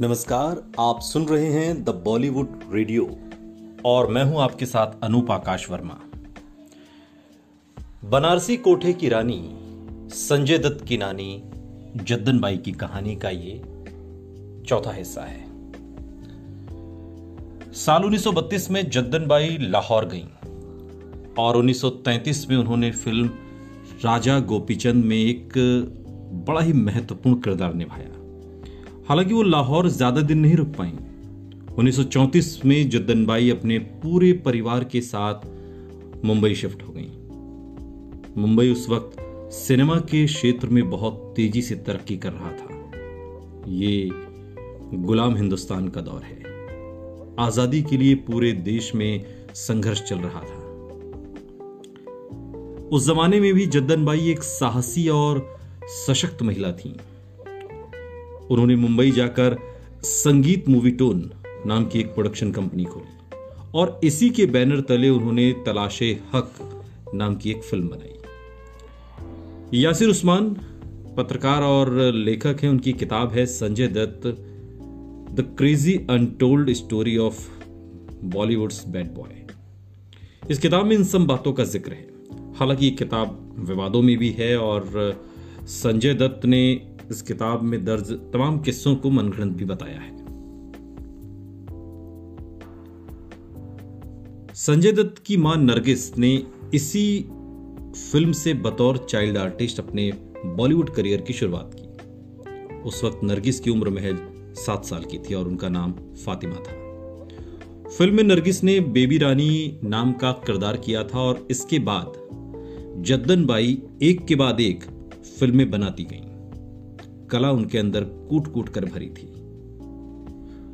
नमस्कार, आप सुन रहे हैं द बॉलीवुड रेडियो और मैं हूं आपके साथ अनूप आकाश वर्मा। बनारसी कोठे की रानी, संजय दत्त की नानी जद्दन बाई की कहानी का ये चौथा हिस्सा है। साल 1932 में जद्दन बाई लाहौर गईं और 1933 में उन्होंने फिल्म राजा गोपीचंद में एक बड़ा ही महत्वपूर्ण किरदार निभाया। हालांकि वो लाहौर ज्यादा दिन नहीं रुक पाई। 1934 में जद्दन बाई अपने पूरे परिवार के साथ मुंबई शिफ्ट हो गईं। मुंबई उस वक्त सिनेमा के क्षेत्र में बहुत तेजी से तरक्की कर रहा था। ये गुलाम हिंदुस्तान का दौर है। आजादी के लिए पूरे देश में संघर्ष चल रहा था। उस जमाने में भी जद्दन बाई एक साहसी और सशक्त महिला थी। उन्होंने मुंबई जाकर संगीत मूवीटोन नाम की एक प्रोडक्शन कंपनी खोली और इसी के बैनर तले उन्होंने तलाशे हक नाम की एक फिल्म बनाई। यासिर उस्मान पत्रकार और लेखक हैं। उनकी किताब है Sanjay Dutt, the crazy untold story of Bollywood's bad boy. इस किताब में इन सब बातों का जिक्र है। हालांकि ये किताब विवादों में भी है और संजय दत्त ने इस किताब में दर्ज तमाम किस्सों को मनगढ़ंत भी बताया है। संजय दत्त की मां नरगिस ने इसी फिल्म से बतौर चाइल्ड आर्टिस्ट अपने बॉलीवुड करियर की शुरुआत की। उस वक्त नरगिस की उम्र महज 7 साल की थी और उनका नाम फातिमा था। फिल्म में नरगिस ने बेबी रानी नाम का किरदार किया था और इसके बाद जद्दन बाई एक के बाद एक फिल्में बनाती गईं। कला उनके अंदर कूट कूट कर भरी थी।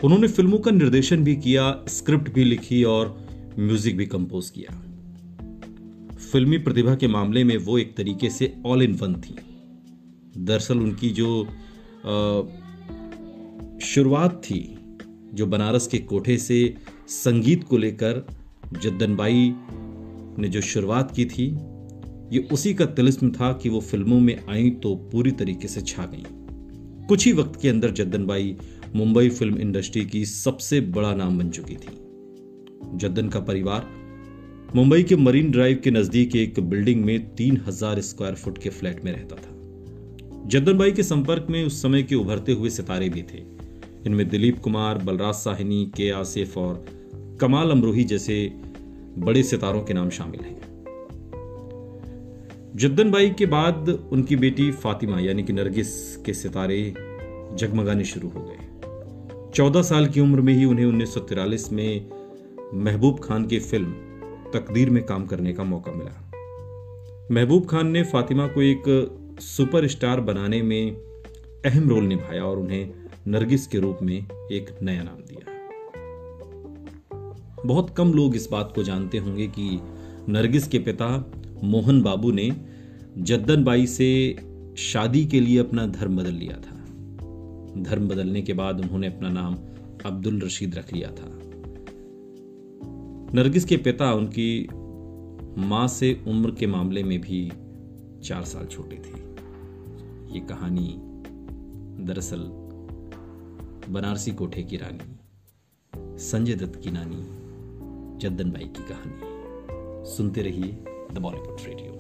उन्होंने फिल्मों का निर्देशन भी किया, स्क्रिप्ट भी लिखी और म्यूजिक भी कंपोज किया। फिल्मी प्रतिभा के मामले में वो एक तरीके से ऑल इन वन थी। दरअसल उनकी जो शुरुआत थी, जो बनारस के कोठे से संगीत को लेकर जद्दन बाई ने जो शुरुआत की थी, ये उसी का तिलिस्म था कि वो फिल्मों में आई तो पूरी तरीके से छा गई। कुछ ही वक्त के अंदर Jaddan by Mumbai film industry की सबसे बड़ा नाम बन चुकी थी। जद्दन का परिवार मुंबई के मरीन ड्राइव के नजदीक एक बिल्डिंग में 3000 स्क्वायर फुट के फ्लैट में रहता था। जद्दन बाई के संपर्क में उस समय के उभरते हुए सितारे भी थे। इनमें दिलीप कुमार, बलराज साहनी, के आसिफ और कमाल अमरोही जैसे बड़े सितारों के नाम शामिल हैं। जद्दन बाई के बाद उनकी बेटी फातिमा यानी कि नरगिस के सितारे जगमगाने शुरू हो गए। 14 साल की उम्र में ही उन्हें 1943 में महबूब खान की फिल्म तकदीर में काम करने का मौका मिला। महबूब खान ने फातिमा को एक सुपरस्टार बनाने में अहम रोल निभाया और उन्हें नरगिस के रूप में एक नया नाम दिया। बहुत कम लोग इस बात को जानते होंगे कि नरगिस के पिता मोहन बाबू ने जद्दन बाई से शादी के लिए अपना धर्म बदल लिया था। धर्म बदलने के बाद उन्होंने अपना नाम अब्दुल रशीद रख लिया था। नरगिस के पिता उनकी मां से उम्र के मामले में भी 4 साल छोटे थे। ये कहानी दरअसल बनारसी कोठे की रानी, संजय दत्त की नानी जद्दन बाई की कहानी है। सुनते रहिए द बॉलीवुड रेडियो।